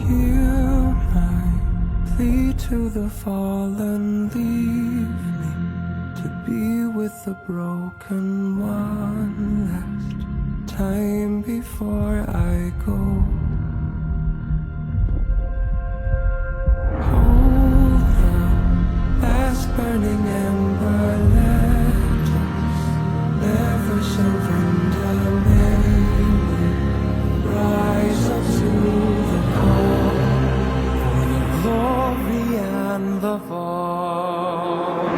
Hear my plea to the fallen, leave me to be with the broken one last time before I go. Hold the last burning ember, let us never surrender. May we rise up to the call for the glory and the fall.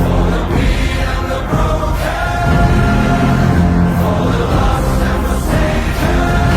For the weak and the broken, for the lost and forsaken.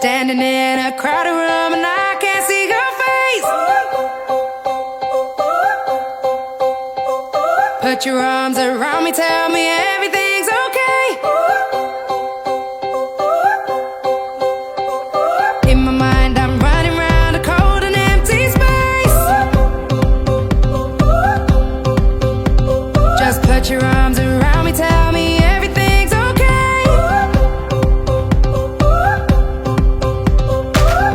standing in a crowded room and I can't see your face. Put your arms around me, tell me everything's okay. In my mind I'm running round a cold and empty space. Just put your arms around me, tell me everything's okay.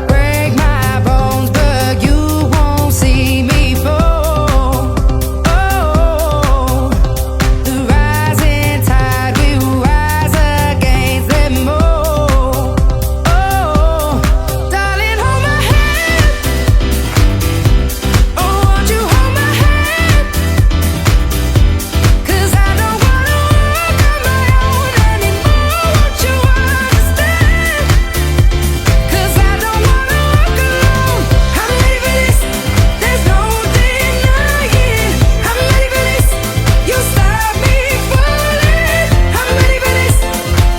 Break my bones, but you won't see me fall. Oh, the rising tide will rise against them all. Oh, darling, hold my hand. Oh, won't you hold my hand? 'Cause I don't wanna walk on my own anymore. Won't you understand? 'Cause I don't wanna walk alone. I'm ready for this, there's no denying. I'm ready for this, you stop me falling. I'm ready for this,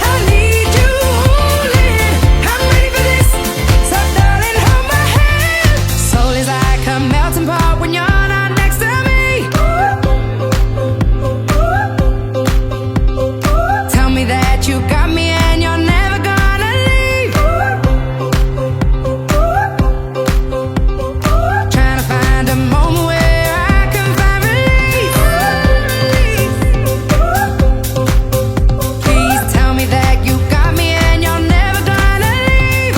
I need you holding. I'm ready for this, so darling, hold my hand. Soul is like a melting pot when you're not next to me. Tell me that you got me and you're never gonna leave. Trying to find a moment where I can find relief. Please tell me that you got me and you're never gonna leave.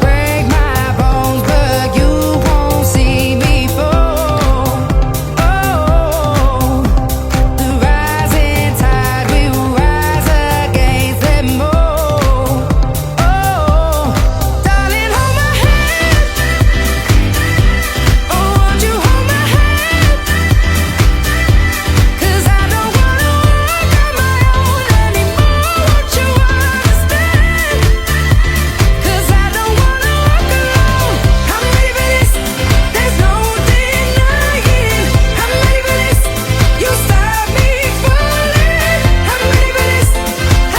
Break my bones, but you won't see me fall. Oh, the rising tide will rise against them all. Oh, darling, hold my hand. Oh, won't you hold my hand? 'Cause I don't wanna walk on my own anymore. Won't you understand? 'Cause I don't wanna walk alone. I'm ready for this, there's no denying. I'm ready for this, you stop me falling. I'm ready for this,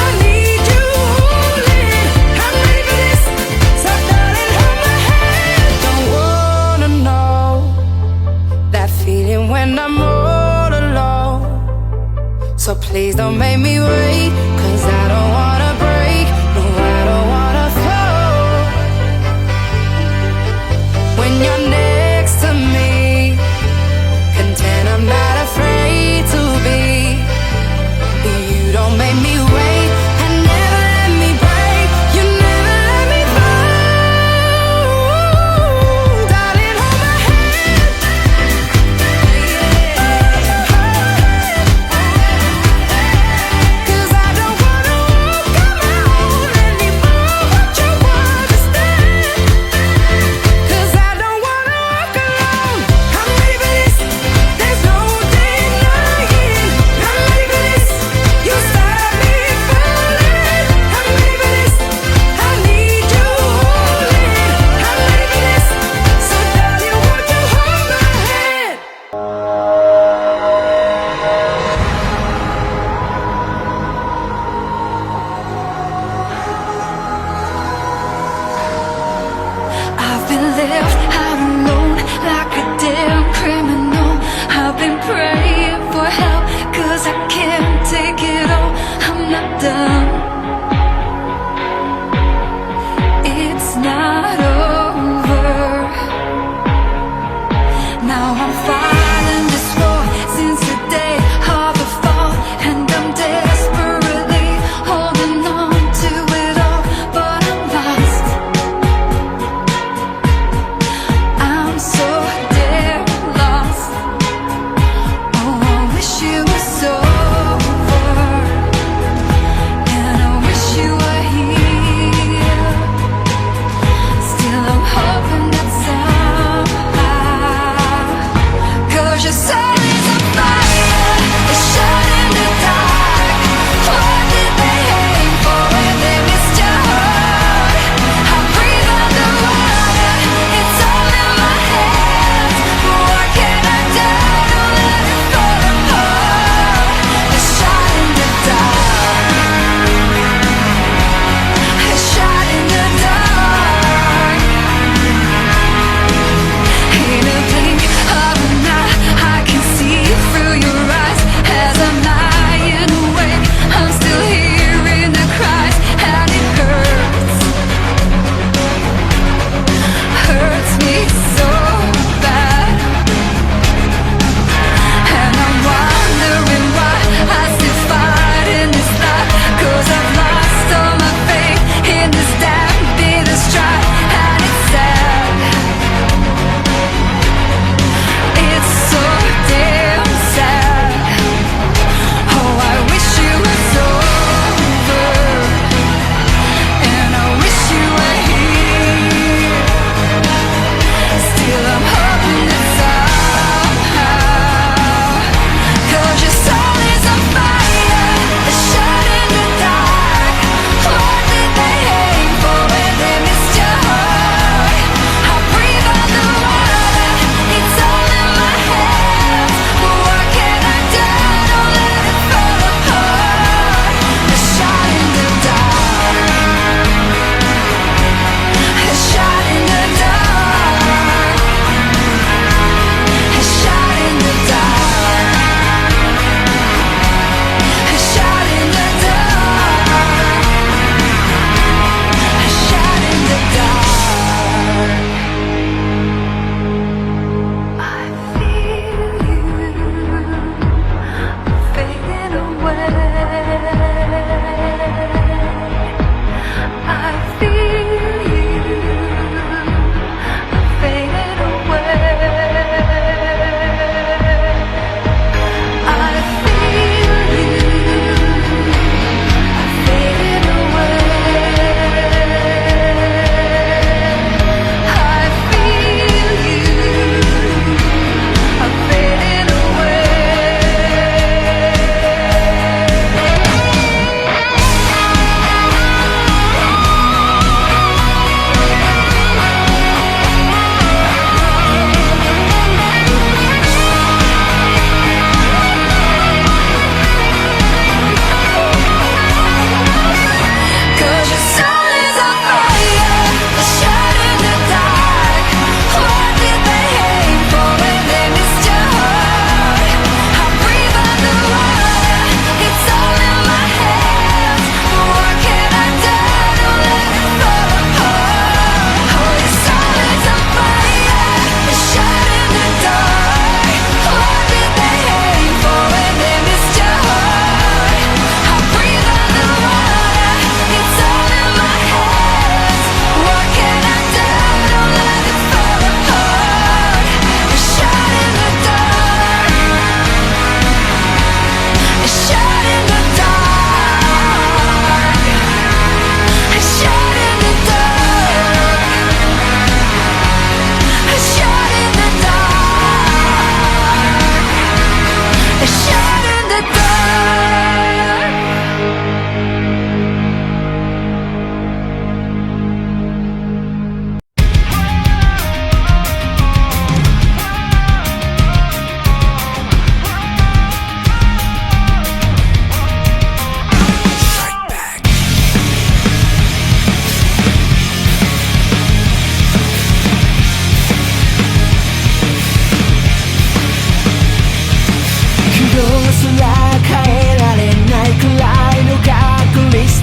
I need you holding. I'm ready for this, so darling, hold my hand. Don't wanna know that feeling when I'm all alone. So please don't make me wait, 'cause I don't wanna break, no, I don't wanna fall. When you're next to me, content, I'm not afraid to be. You don't make me wait and never let me break. You never let me fall. Darling, hold my hand. 'Cause I don't wanna walk on my own anymore. Won't you understand? 'Cause I don't wanna walk alone. I'm ready for this, there's no denying. I'm ready for this, you stop me falling. I'm ready for this, I need you holding. I'm ready for this, so darling, won't you hold my hand? I've been left out alone like a damn criminal. I've been praying for help 'cause I can't take it all. I'm not done. It's not over. Now I'm fighting this war since the day of the fall, and I'm desperately holding on to it all, but I'm lost. I'm so damn lost. Oh, I wish it was over.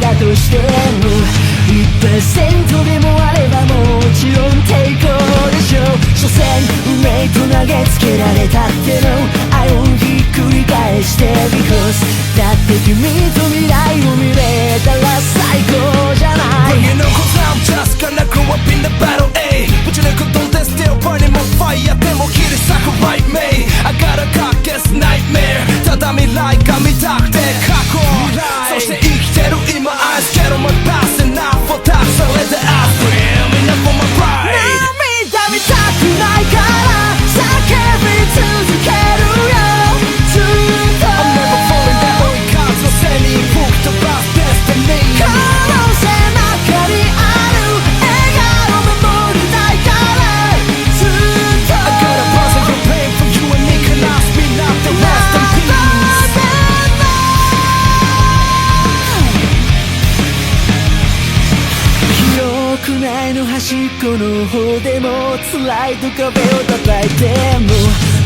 だとしても 1% でもあればもちろん抵抗でしょう所詮運命と投げつけられたっての愛をひっくり返して Because だって君と未来を見れたら最高じゃない Bring it on cause I'm just gonna grow up in the battle A But you never don't stand still burning my fire でも切り裂く right me I got a cock-ass nightmare ただ未来が見たくて過去そして生きてる今 I scared of my past and now for that So let the I scream enough for my pride 涙見たくないから叫び続けるよずっと I'm never falling down 追い風の背に吹き飛ばす destiny 可能性ばかりある笑顔守りたいからずっと I got a person who pain for you and me can ask me not to rest in peace 記憶内の端っこの方でも辛いと壁を叩いても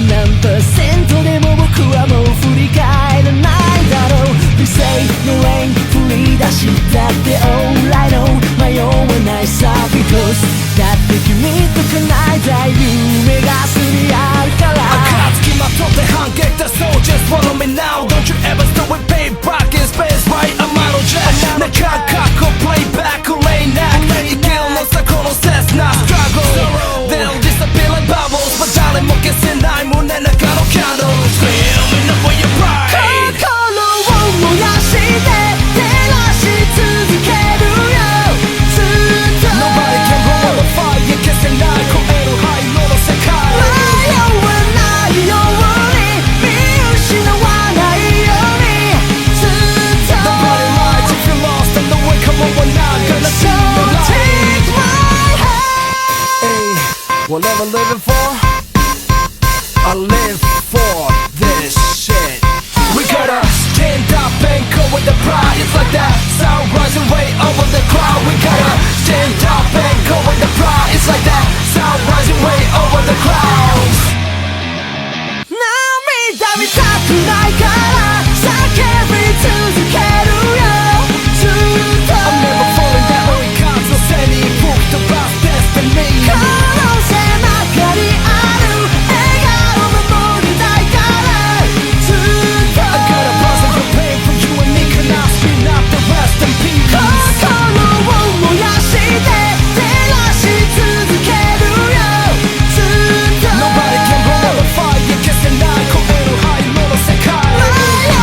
何%でも僕はもう振り返らないだろう We say no rain 降り出したって All I know 迷わないさ Because だって君と叶えたい夢がすりあるから暁まとって反撃だ So just follow me now Don't you ever stop with payback in space right I'm out of jet なかかこ playback レイナック生きるのさこの切な struggle They'll disappear like bubbles But 誰も消せない胸中の candle Screaming up for your pride 心を燃やして照らし続けるよずっと Nobody can blow up a fire 消せない超える灰色の世界迷わないように見失わないようにずっと Nobody lies if you're lost and the way come on we're not gonna see the So light take my Hey, whatever living for, I live for this shit. We gotta stand up and go with the pride. It's like that sound rising way over the crowd. We gotta stand up and go with the pride. It's like that sound rising way over the crowds. 涙見たくないから叫び続けるよずっと I'm never falling down. 追い風の背に吹き飛ばす destiny. 可能性ばかりある笑顔守りたいからずっと I got a person who pain for you and me. Can I scream out the rest in peace? 心を燃やして照らし続けるよずっと Nobody can blow up a fire. 消せない超える灰色の世界迷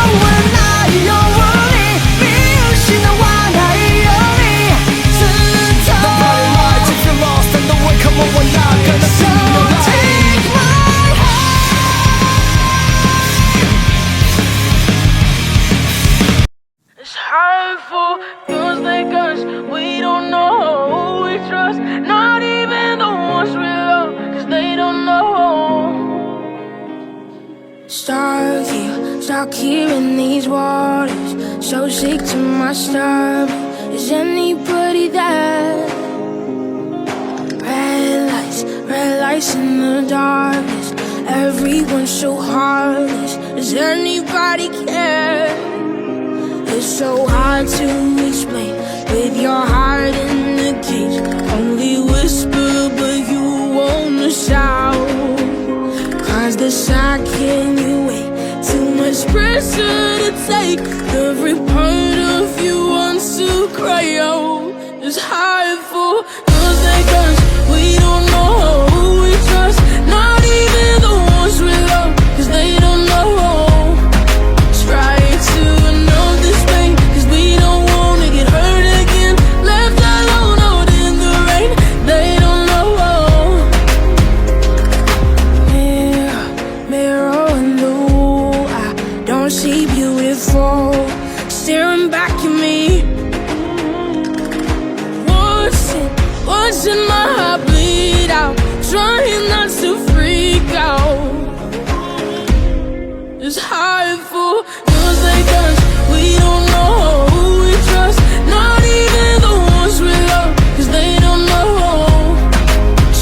わないように見失わないようにずっと Nobody lies if you're lost and the way come on we're not gonna see So the light take my It's hurtful, feels like us. We don't know who we trust. Not even the ones we love, cause they don't know. Stuck here in these waters. So sick to my stomach. Is anybody there? Red lights in the darkness. Everyone's so heartless. Does anybody care? It's so hard to explain with your heart in the cage. Only whisper, but you wanna shout. Cause the shock can you wait? Too much pressure to take. Every part of you wants to cry out. It's hurtful, feels like us. We don't know who we trust. Not even the ones we love, cause they don't know. Try to know this pain, cause we don't wanna get hurt again. Left alone out in the rain, they don't know. Mirror in the wall, I don't see beautiful. Staring back at me. Watching my heart bleed out. Trying not to freak out. It's hurtful, feels like us. We don't know who we trust. Not even the ones we love, cause they don't know.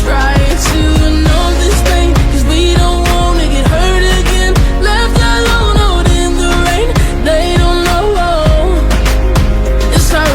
Try to know this pain, cause we don't wanna get hurt again. Left alone out in the rain, they don't know. It's hurtful.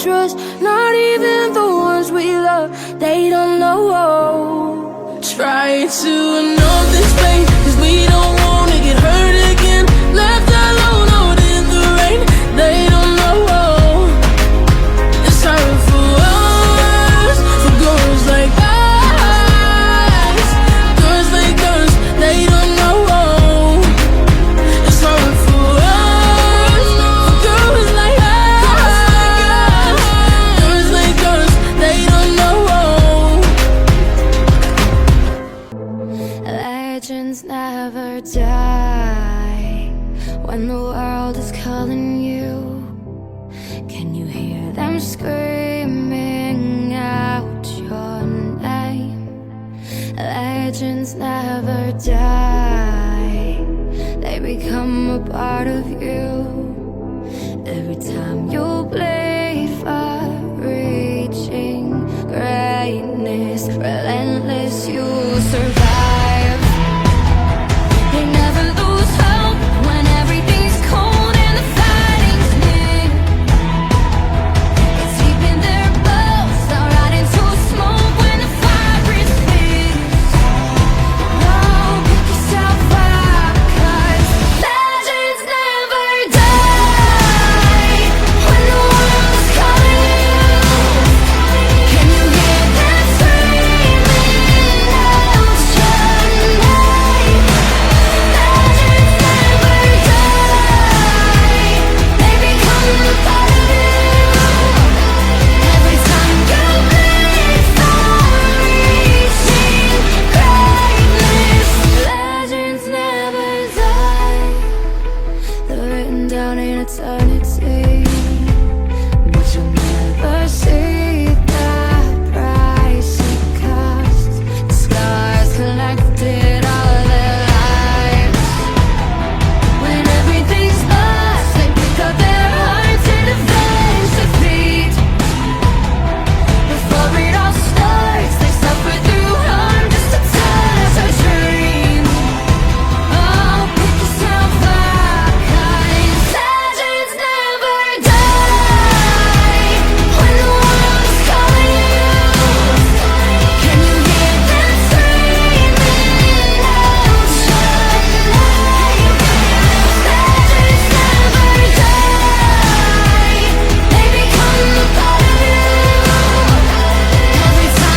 trust. Not even the ones we love, they don't know. Try to know this pain, 'cause we don't wanna get hurt again. Left alone out in the rain, they don't know. It's hard for us, for girls like us. Girls like us, they don't know. It's hard for us, for girls like us. Girls like us, they don't know. Legends never die when the world is calling you. Can you hear them screaming out your name? Legends never die, they become a part of you.